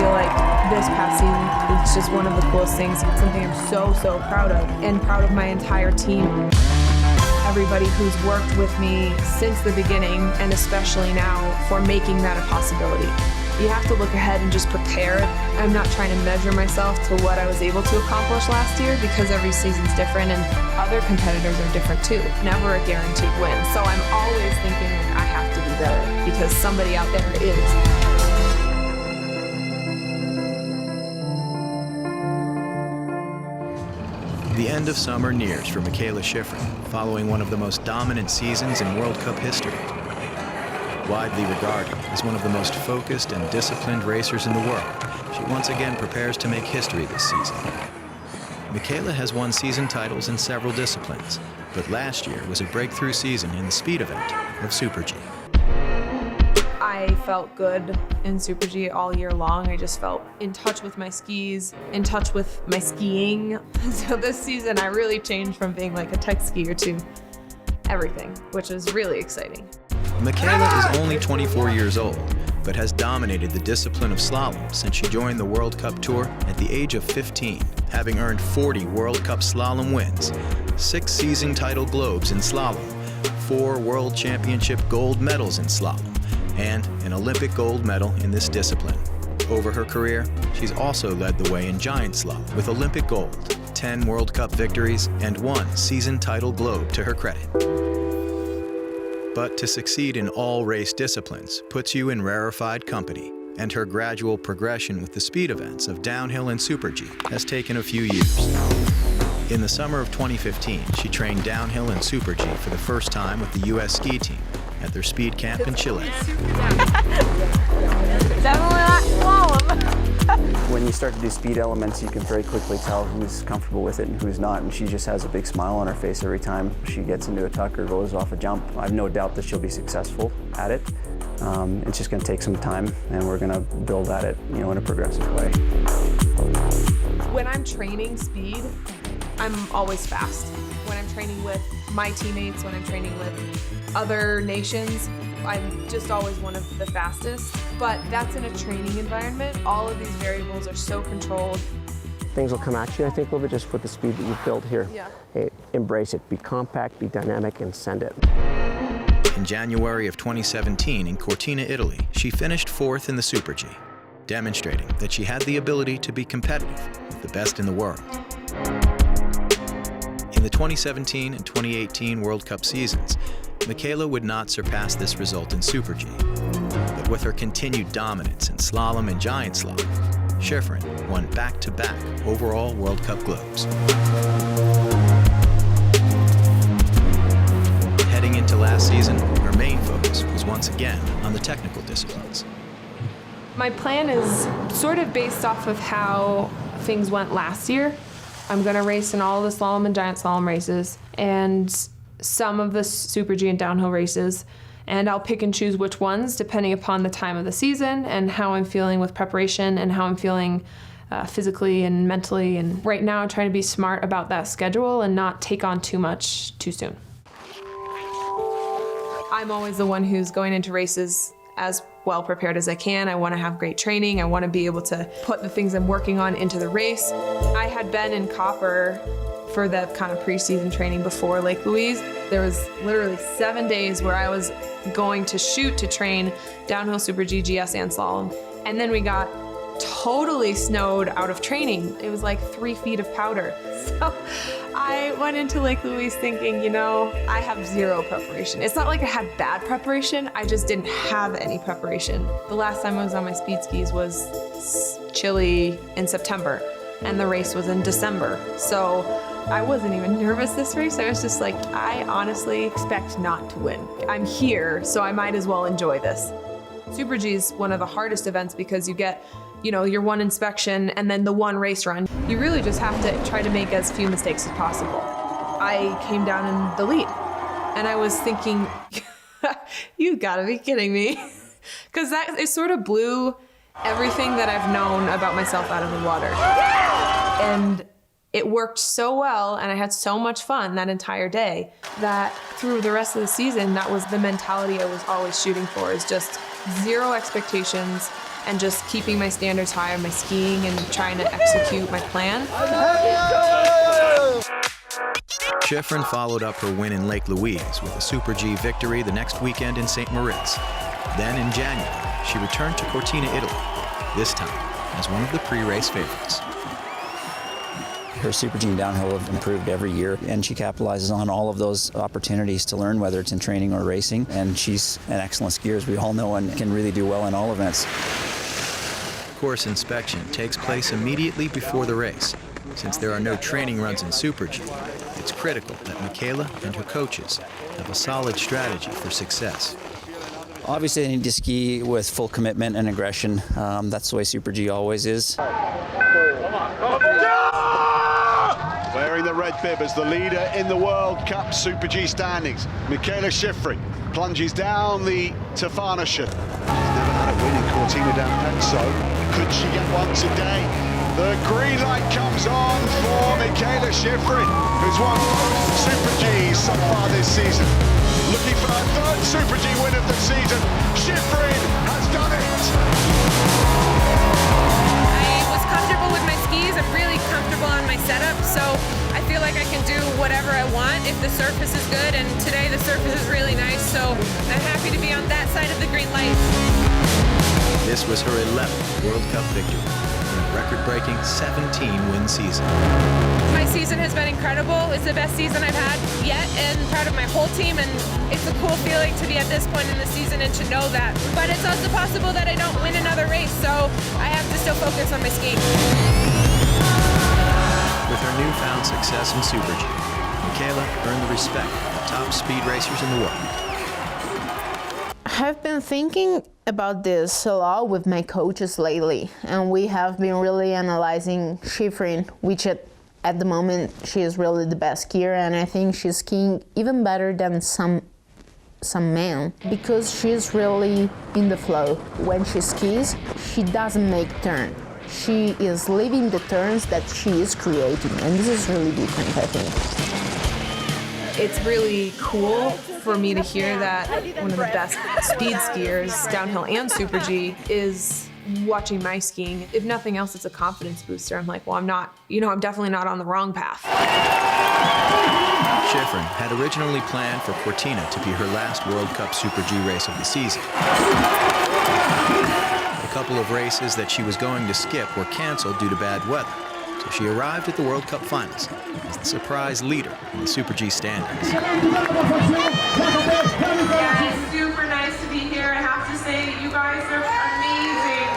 feel like this past season is just one of the coolest things. It's something I'm so proud of, and proud of my entire team. Everybody who's worked with me since the beginning, and especially now, for making that a possibility. You have to look ahead and just prepare. I'm not trying to measure myself to what I was able to accomplish last year, because every season's different and other competitors are different too. Never a guaranteed win. So I'm always thinking I have to be better because somebody out there is. The end of summer nears for Mikaela Shiffrin, following one of the most dominant seasons in World Cup history. Widely regarded as one of the most focused and disciplined racers in the world, she once again prepares to make history this season. Mikaela has won season titles in several disciplines, but last year was a breakthrough season in the speed event of Super G. I felt good in Super G all year long. I just felt in touch with my skis, in touch with my skiing. So this season I really changed from being like a tech skier to everything, which is really exciting. Mikaela is only 24 years old, but has dominated the discipline of slalom since she joined the World Cup Tour at the age of 15, having earned 40 World Cup slalom wins, 6 season title globes in slalom, 4 World Championship gold medals in slalom, and an Olympic gold medal in this discipline. Over her career, she's also led the way in giant slalom with Olympic gold, 10 World Cup victories, and 1 season title globe to her credit. But to succeed in all race disciplines puts you in rarefied company, and her gradual progression with the speed events of downhill and Super G has taken a few years. In the summer of 2015, she trained downhill and Super G for the first time with the U.S. ski team at their speed camp in Chile. Definitely not slalom. When you start to do speed elements, you can very quickly tell who's comfortable with it and who's not, and she just has a big smile on her face every time she gets into a tuck or goes off a jump. I have no doubt that she'll be successful at it. It's just going to take some time, and we're going to build at it, in a progressive way. When I'm training speed, I'm always fast. When I'm training with my teammates, when I'm training with other nations, I'm just always one of the fastest. But that's in a training environment. All of these variables are so controlled. Things will come at you, I think, a little bit just with the speed that you've built here. Yeah. Hey, embrace it, be compact, be dynamic, and send it. In January of 2017 in Cortina, Italy, she finished 4th in the Super G, demonstrating that she had the ability to be competitive with the best in the world. In the 2017 and 2018 World Cup seasons, Mikaela would not surpass this result in Super G. But with her continued dominance in slalom and giant slalom, Shiffrin won back-to-back overall World Cup globes. Heading into last season, her main focus was once again on the technical disciplines. My plan is sort of based off of how things went last year. I'm going to race in all of the slalom and giant slalom races and some of the Super G and downhill races, and I'll pick and choose which ones depending upon the time of the season and how I'm feeling with preparation and how I'm feeling physically and mentally. And right now I'm trying to be smart about that schedule and not take on too much too soon. I'm always the one who's going into races as well prepared as I can. I want to have great training. I want to be able to put the things I'm working on into the race. I had been in Copper for the kind of preseason training before Lake Louise. There was literally 7 days where I was going to shoot to train downhill Super G, GS, and slalom. And then we got totally snowed out of training. It was like 3 feet of powder. So I went into Lake Louise thinking, I have zero preparation. It's not like I had bad preparation, I just didn't have any preparation. The last time I was on my speed skis was Chile in September, and the race was in December. So I wasn't even nervous this race. I was just like, I honestly expect not to win. I'm here, so I might as well enjoy this. Super G is one of the hardest events because you get, your one inspection and then the one race run. You really just have to try to make as few mistakes as possible. I came down in the lead and I was thinking, you gotta be kidding me. Because it sort of blew everything that I've known about myself out of the water. And it worked so well and I had so much fun that entire day that through the rest of the season, that was the mentality I was always shooting for, is just zero expectations, and just keeping my standards high on my skiing and trying to execute my plan. Shiffrin followed up her win in Lake Louise with a Super G victory the next weekend in St. Moritz. Then in January, she returned to Cortina, Italy, this time as one of the pre-race favorites. Her Super G and downhill have improved every year, and she capitalizes on all of those opportunities to learn, whether it's in training or racing. And she's an excellent skier, as we all know, and can really do well in all events. Course inspection takes place immediately before the race. Since there are no training runs in Super G, it's critical that Mikaela and her coaches have a solid strategy for success. Obviously, they need to ski with full commitment and aggression. That's the way Super G always is. Wearing the red bib as the leader in the World Cup Super G standings, Mikaela Shiffrin plunges down the Tofana She's never had a win in Cortina d'Ampezzo. Could she get one today? The green light comes on for Mikaela Shiffrin, who's won Super Gs so far this season. Looking for her third Super G win of the season. Shiffrin has done it! I was comfortable with my skis. I'm really comfortable on my setup, so I feel like I can do whatever I want if the surface is good, and today the surface is really nice, so I'm happy to be on that side of the green light. This was her 11th World Cup victory in a record-breaking 17-win season. My season has been incredible. It's the best season I've had yet, and proud of my whole team, and it's a cool feeling to be at this point in the season and to know that. But it's also possible that I don't win another race, so I have to still focus on my skiing. With her newfound success in Super G, Mikaela earned the respect of the top speed racers in the world. I've been thinking about this a lot with my coaches lately, and we have been really analyzing Shiffrin, which at the moment she is really the best skier, and I think she's skiing even better than some men, because she's really in the flow. When she skis, she doesn't make turns. She is leaving the turns that she is creating, and this is really different, I think. It's really cool for me to hear that one of the best speed skiers, downhill and Super G, is watching my skiing. If nothing else, it's a confidence booster. I'm like, well, I'm definitely not on the wrong path. Shiffrin had originally planned for Cortina to be her last World Cup Super G race of the season. A couple of races that she was going to skip were canceled due to bad weather, so she arrived at the World Cup finals as the surprise leader in the Super G standings. Yeah, it's super nice to be here. I have to say that you guys are amazing.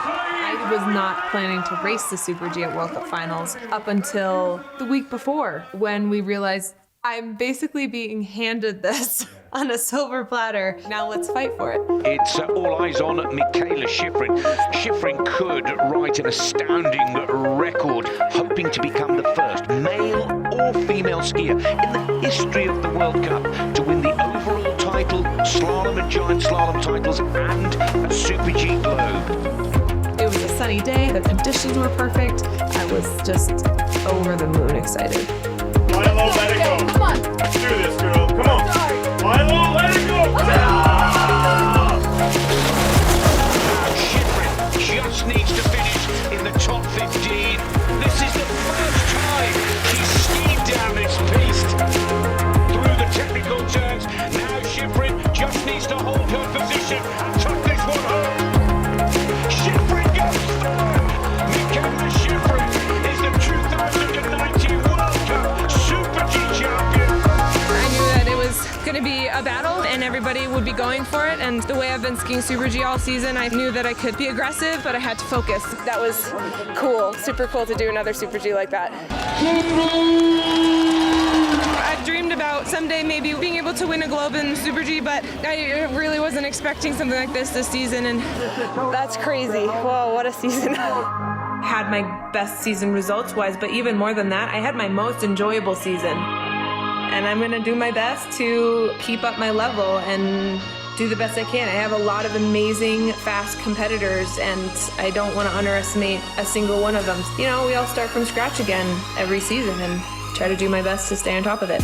I was not planning to race the Super G at World Cup finals up until the week before, when we realized I'm basically being handed this on a silver platter. Now let's fight for it. It's all eyes on Mikaela Shiffrin. Shiffrin could write an astounding record, hoping to become the first male or female skier in the history of the World Cup to win the overall title, slalom and giant slalom titles, and a Super G Globe. It was a sunny day, the conditions were perfect. I was just over the moon excited. Milo, let it go. Come on. Let's do this, girl. Come on. Milo, let it go. Shiffrin just needs to finish in the top 15. This is the first time she's skied down this piste through the technical turns. Now Shiffrin just needs to hold her position and tuck this one home. Shiffrin goes third. Mikaela Shiffrin is the 2019 World Cup Super G champion. I knew that it was going to be a battle and everybody would be going for it, and the way I've been skiing Super G all season, I knew that I could be aggressive, but I had to focus. That was cool, super cool to do another Super G like that. I've dreamed about someday maybe being able to win a Globe in Super G, but I really wasn't expecting something like this season, and that's crazy. Whoa, what a season. Had my best season results-wise, but even more than that, I had my most enjoyable season. And I'm gonna do my best to keep up my level and do the best I can. I have a lot of amazing, fast competitors, and I don't want to underestimate a single one of them. You know, we all start from scratch again every season, and try to do my best to stay on top of it.